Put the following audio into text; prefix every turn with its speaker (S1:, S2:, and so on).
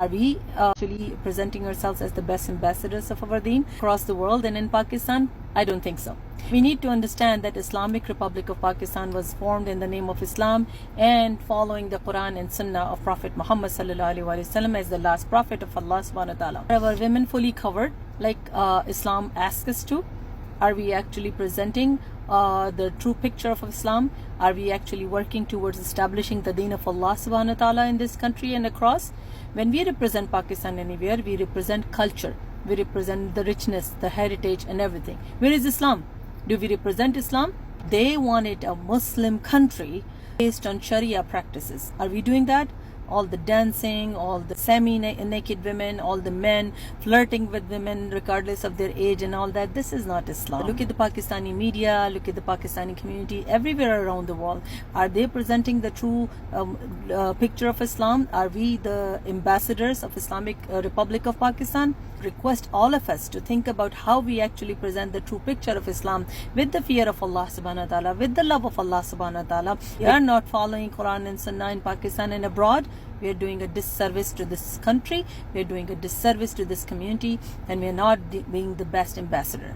S1: Are we actually presenting ourselves as the best ambassadors of our deen across the world and in Pakistan? I don't think so. We need to understand that Islamic Republic of Pakistan was formed in the name of Islam and following the Quran and Sunnah of Prophet Muhammad sallallahu alaihi wasallam as the last prophet of Allah subhanahu wa ta'ala. Are our women fully covered like Islam asks us to? Are we actually presenting the true picture of Islam? Are we actually working towards establishing the deen of Allah subhanahu wa ta'ala in this country and across? When we represent Pakistan anywhere, we represent culture. We represent the richness, the heritage and everything. Where is Islam? Do we represent Islam? They wanted a Muslim country based on Sharia practices. Are we doing that? All the dancing, all the semi-naked women, all the men flirting with women regardless of their age and all that. This is not Islam. Look at the Pakistani media, look at the Pakistani community everywhere around the world. Are they presenting the true picture of Islam? Are we the ambassadors of Islamic Republic of Pakistan? Request all of us to think about how we actually present the true picture of Islam with the fear of Allah subhanahu wa ta'ala, with the love of Allah subhanahu wa ta'ala. We are not following Quran and Sunnah in Pakistan and abroad. We are doing a disservice to this country, we are doing a disservice to this community, and we are not being the best ambassador.